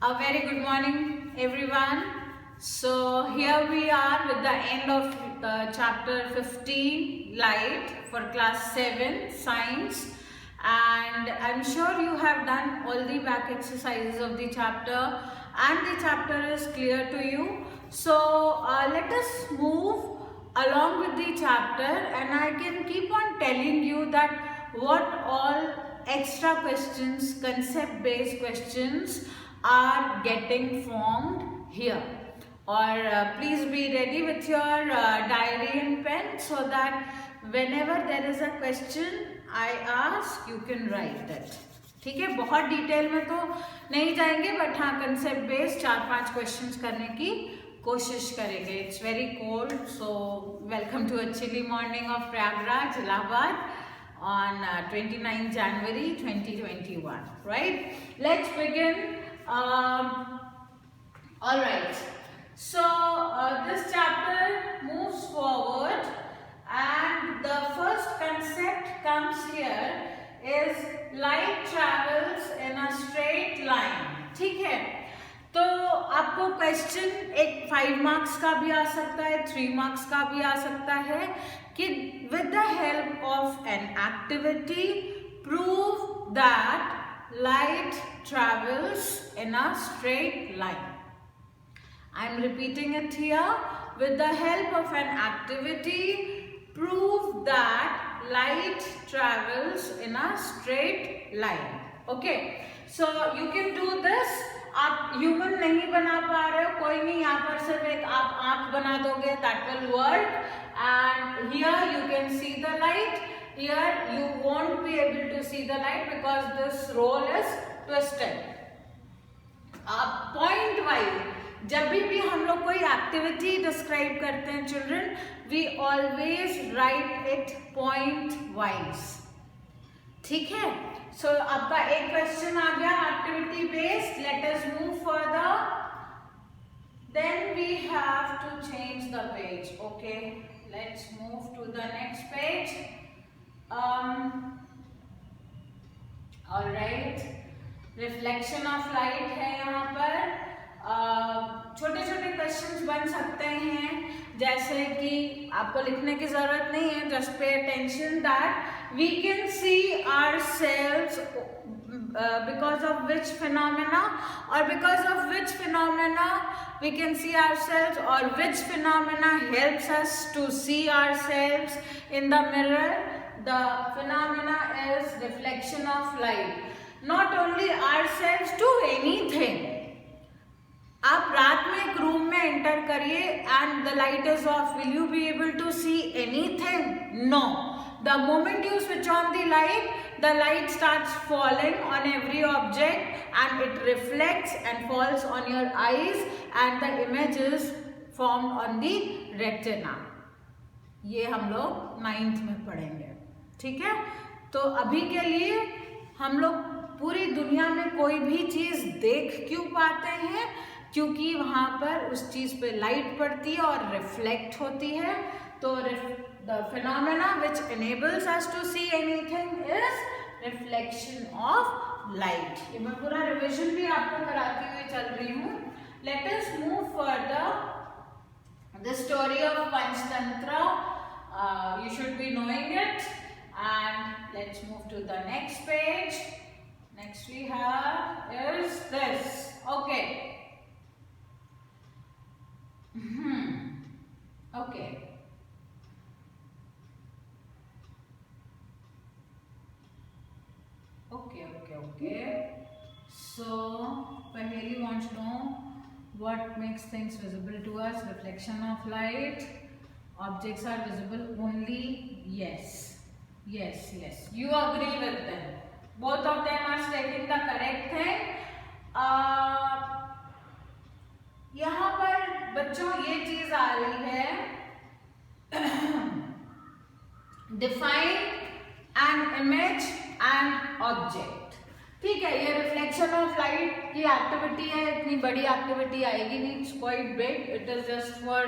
A very good morning, everyone. So here we are with the end of chapter 15, Light, for class 7, Science. And I'm sure you have done all the back exercises of the chapter and the chapter is clear to you. So let us move along with the chapter, and I can keep on telling you that what all extra questions, concept based questions are getting formed here. Or please be ready with your diary and pen so that whenever there is a question I ask, you can write it. ठीक है, बहुत detail में तो नहीं जाएंगे, but हाँ concept based 4-5 questions करने की कोशिश करेंगे. It's very cold, so welcome to a chilly morning of Prayagraj, Allahabad on 29 January 2021, right? Let's begin. All right. So this chapter moves forward, and the first concept comes here is light travels in a straight line. ठीक है, तो आपको question एक 5 marks का भी आ सकता है, 3 marks का भी आ सकता है कि with the help of an activity prove that light travels in a straight line. I am repeating it here. With the help of an activity prove that light travels in a straight line. Okay, so you can do this. आप human नहीं बना पा रहे हो, कोई नहीं, यहाँ पर सिर्फ एक आप आँख बना दोगे, that will work. And here you can see the light. Here you won't be able to see the light because this roll is twisted. Point wise जब भी हम लोग कोई एक्टिविटी डिस्क्राइब करते हैं children, we always write it point wise. ठीक है, so आपका एक क्वेश्चन आ गया activity based. Let us move further. Then we have to change the page. Okay, let's move to the next page. Alright, reflection of light है यहाँ पर. छोटे छोटे क्वेश्चंस बन सकते हैं, जैसे कि आपको लिखने की जरूरत नहीं है, just pay attention that we can see ourselves because of which phenomena, or because of which phenomena we can see ourselves, or which phenomena helps us to see ourselves in the mirror. The phenomena is reflection of light. Not only ourselves, to anything. आप रात में एक room में enter करिए and the light is off, will you be able to see anything? No. The moment you switch on the light starts falling on every object and it reflects and falls on your eyes and the image is formed on the retina. ये हम लोग 9th में पढ़ेंगे. ठीक है, तो अभी के लिए हम लोग पूरी दुनिया में कोई भी चीज देख क्यों पाते हैं? क्योंकि वहां पर उस चीज पे लाइट पड़ती है और रिफ्लेक्ट होती है. तो the phenomena which enables us to see anything is reflection of light. ये मैं पूरा रिविजन भी आपको कराती हुई चल रही हूँ. Let us move further. The story of Panchatantra, you should be knowing it. And let's move to the next page. Next we have is this. Okay. Okay. Okay. So Paheli wants to know what makes things visible to us. Reflection of light. Objects are visible only. Yes. You agree with them. Both of them are stating the correct thing. यहाँ पर बच्चों ये चीज आ रही है, define an image and object. ठीक है, ये रिफ्लेक्शन ऑफ लाइट की एक्टिविटी है, इतनी बड़ी एक्टिविटी आएगी नहीं, it's quite big. It is just for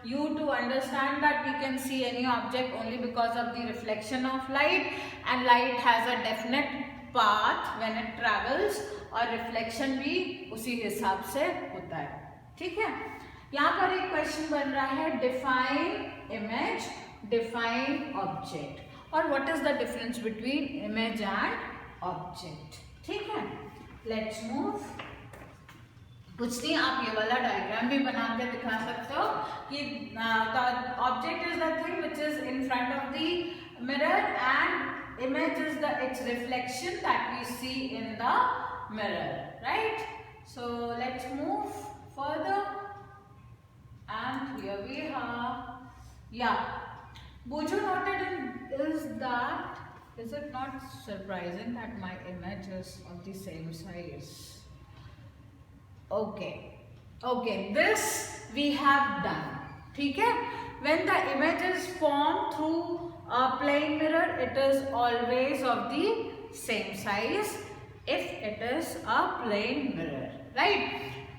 you to understand that we can see any object only because of the reflection of light, and light has a definite path when it travels, और reflection भी उसी हिसाब से होता है। ठीक है, यहाँ पर एक क्वेश्चन बन रहा है, डिफाइन इमेज, डिफाइन ऑब्जेक्ट, और what is the difference between image and object. ठीक है, लेट्स मूव। कुछ नहीं, आप ये वाला डायग्राम भी बना के दिखा सकते हो कि the object is the thing which is in front of the mirror and image is its reflection that we see in the mirror, right? So let's move further, and here we are. Yeah, Bojo noted is that, is it not surprising that my image is of the same size? Okay, this we have done. ठीक है, when the image is formed through a plane mirror, it is always of the same size if it is a plane mirror, right?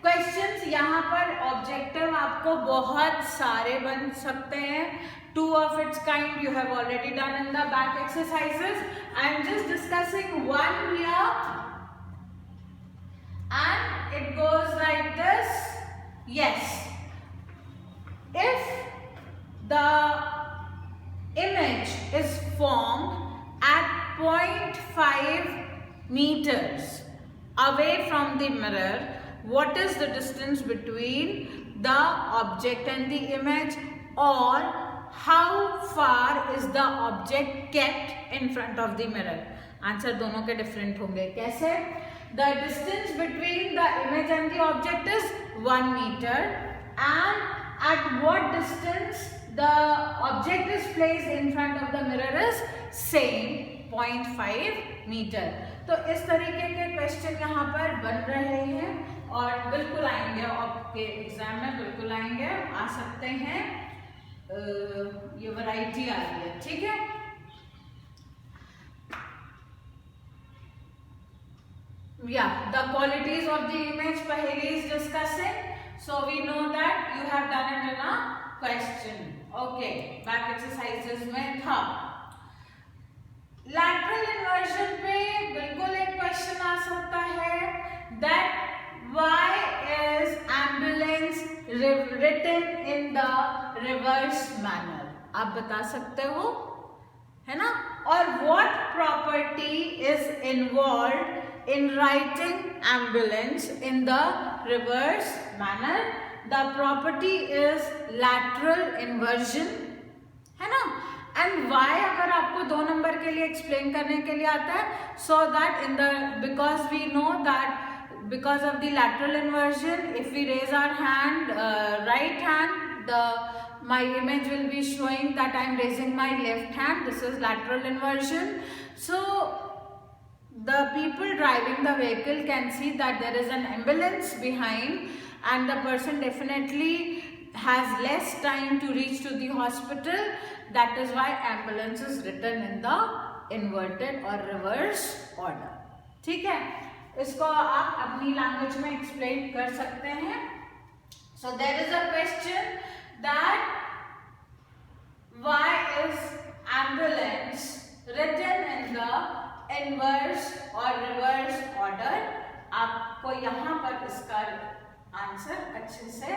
Questions यहाँ पर objective आपको बहुत सारे बन सकते हैं, 2 of its kind you have already done in the back exercises. I am just discussing one here, and it goes like this. Yes, if the image is formed at 0.5 meters away from the mirror, what is the distance between the object and the image, or how far is the object kept in front of the mirror? Answer दोनों के different होंगे। कैसे? The distance between the image and the object is 1 meter, and at what distance the object is placed in front of the mirror is same 0.5 meter. तो इस तरीके के question यहाँ पर बन रहे हैं और बिल्कुल आएंगे, आपके एग्जाम में बिल्कुल आएंगे, आ सकते हैं, ये वैरायटी आ रही है। ठीक है, yeah, the qualities of the image Paheli is discussing, so we know that you have done it in a question. Okay, back exercises में था। lateral inversion पे बिल्कुल एक क्वेश्चन आ सकता है, that why is ambulance written in the reverse manner? आप बता सकते हो, है ना? और what property is involved in writing ambulance in the reverse manner? The property is lateral inversion, है ना? And why अगर आपको 2 नंबर के लिए एक्सप्लेन करने के लिए आता है, so that in the, because we know that because of the lateral inversion, if we raise our hand, right hand, my image will be showing that I am raising my left hand. This is lateral inversion. So the people driving the vehicle can see that there is an ambulance behind, and the person definitely has less time to reach to the hospital. That is why ambulance is written in the inverted or reverse order. ठीक है, इसको आप अपनी language में explain कर सकते हैं। So there is a question that why is ambulance written in the inverse or reverse order? आपको यहाँ पर इसका आंसर अच्छे से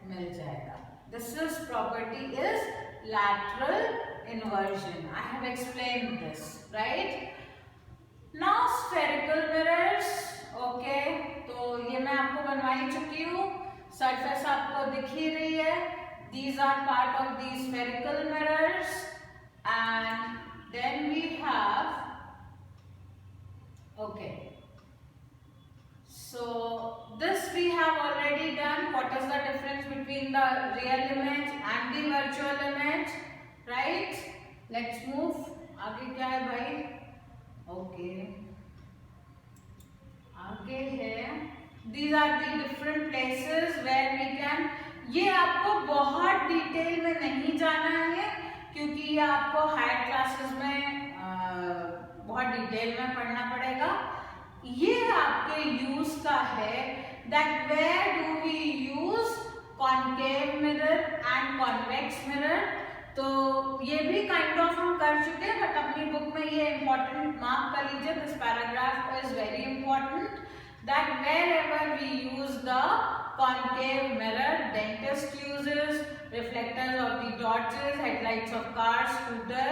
मिल जाएगा। This is property is lateral inversion. I have explained this, right? Now spherical mirrors, okay, तो ये मैं आपको बनवा ही चुकी हूँ, सरफेस आपको दिख ही रही है। These are part of the spherical mirrors, and then we have, okay, so this we have already done. What is the difference between the real image and the virtual image, right? Let's move. आगे क्या है भाई? Okay, आगे है, these are the different places where we can, ये आपको बहुत detail में नहीं जाना है क्योंकि ये आपको हायर क्लासेस में बहुत डिटेल में पढ़ना पड़ेगा। ये आपके यूज का है, that where do we use concave mirror and convex mirror? तो ये भी काइंड ऑफ हम कर चुके हैं, बट अपनी बुक में ये इंपॉर्टेंट मार्क कर लीजिए, this paragraph is very important, that wherever we use the concave mirror, dentist uses reflectors of the torches, headlights of cars, scooter,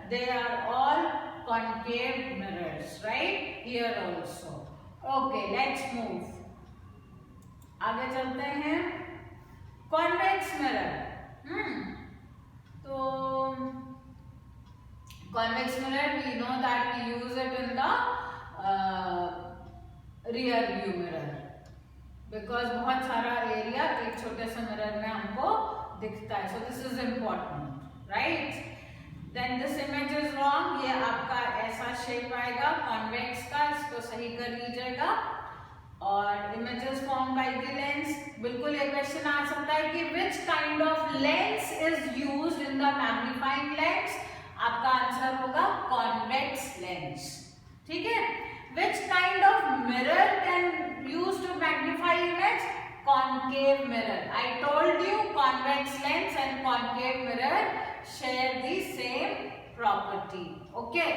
they are all concave mirrors, right? Here also. Okay, let's move. आगे चलते हैं. Convex mirror. तो convex mirror, we know that we use it in the rear view mirror, because बहुत सारा area एक छोटे से mirror में हमको दिखता है. So this is important, right? Then this image is wrong. ये आपका ऐसा शेप आएगा कॉन्वेक्स का, इसको सही कर लीजिएगा. और images formed by the lens, बिल्कुल ये क्वेश्चन आ सकता है कि which kind of lens is used in the magnifying lens. आपका आंसर होगा convex lens. ठीक है. Which kind of mirror can use to magnify image? Concave mirror. I told you convex lens and concave mirror share the same property. Okay.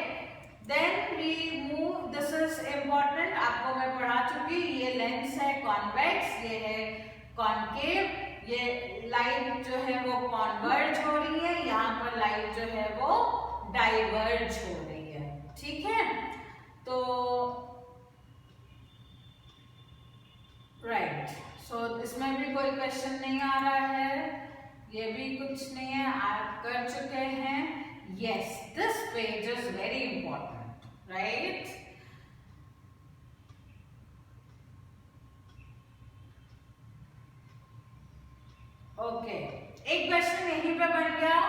Then we move. This is important. आपको मैं पढ़ा चुकी. ये lens है convex, ये है concave. ये light जो है वो converge हो रही है, यहाँ पर light जो है वो diverge हो रही है. ठीक है. तो राइट, सो इसमें भी कोई क्वेश्चन नहीं आ रहा है, ये भी कुछ नहीं है, आप कर चुके हैं. Yes, this page is very important, right. Okay, एक क्वेश्चन यहीं पे बन गया.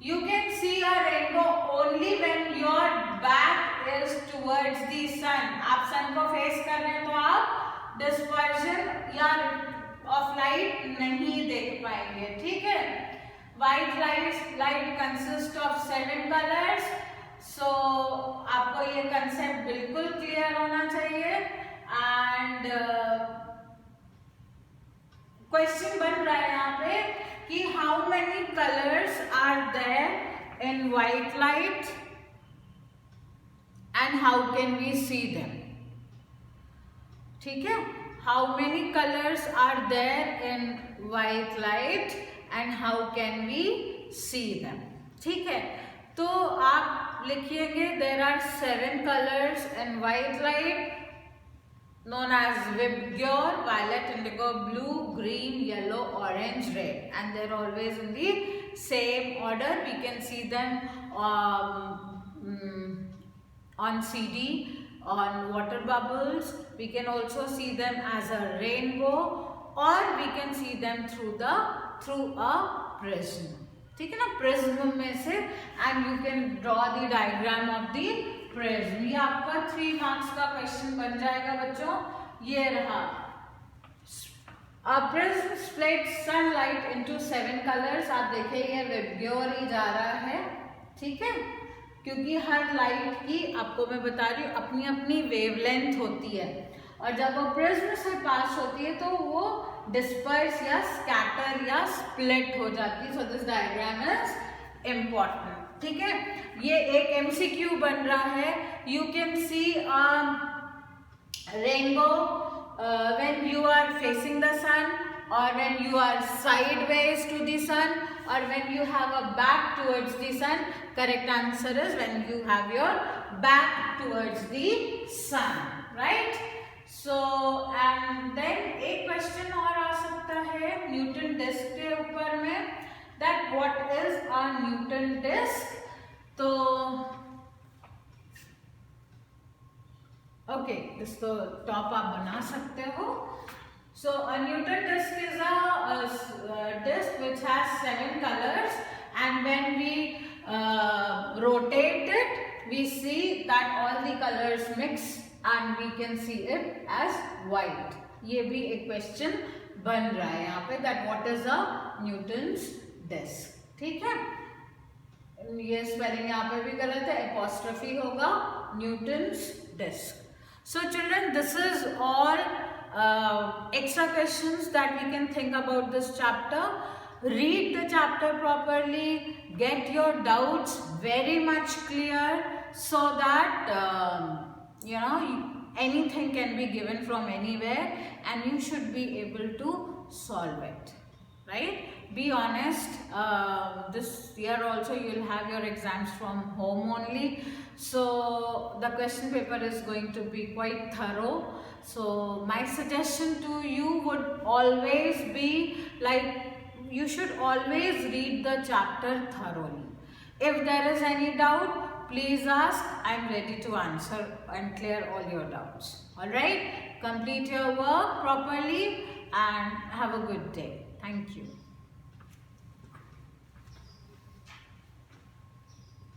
You can see a rainbow only when your back is towards the sun. आप sun को फेस कर रहे हैं तो आप dispersion या of light नहीं देख पाएंगे. ठीक है. White light consists of 7 colors. So आपको ये concept बिल्कुल clear होना चाहिए. And question बन रहा है यहाँ पे कि how many colors are there in white light and how can we see them. ठीक है. How many colors are there in white light and how can we see them. ठीक है. तो आप लिखिएगे there are 7 colors in white light known as Vibgyor, violet, indigo, blue, green, yellow, orange, red, and they're always in the same order. We can see them on CD, on water bubbles. We can also see them as a rainbow, or we can see them through a prism. ठीक है ना. Prism में से, and you can draw the diagram of the prism. ये आपका 3 marks का question बन जाएगा बच्चों. ये रहा. A prism splits sunlight into 7 colors. आप देखिए ये विबग्योर ही जा रहा है. ठीक है. क्योंकि हर लाइट की, आपको मैं बता रही हूँ, अपनी अपनी वेवलेंथ होती है, और जब वो प्रिज्म से पास होती है तो वो डिस्पर्स या स्कैटर या स्प्लिट हो जाती है. So this diagram is important. ठीक है. ये एक एमसीक्यू बन रहा है. You can see rainbow when you are facing the sun, or when you are sideways to the sun, or when you have a back towards the sun. Correct answer is when you have your back towards the sun, right? So and then एक question और आ सकता है Newton disc के ऊपर में, that what is a Newton disc. तो okay, इस तो टॉप आप बना सकते हो. So a Newton disk is a disk which has 7 colors, and when we rotate it, we see that all the colors mix and we can see it as white. ये भी एक question बन रहा है यहाँ पे, that what is a Newton's disk. ठीक है. ये स्पेलिंग यहाँ पे भी गलत है, apostrophe होगा Newton's disk. So children, this is all extra questions that we can think about this chapter. read the chapter properly, get your doubts very much clear, so that anything can be given from anywhere and you should be able to solve it, right? Be honest. This year also you will have your exams from home only, so the question paper is going to be quite thorough. So my suggestion to you would always be like, you should always read the chapter thoroughly. If there is any doubt, please ask. I am ready to answer and clear all your doubts. Alright? Complete your work properly and have a good day. Thank you.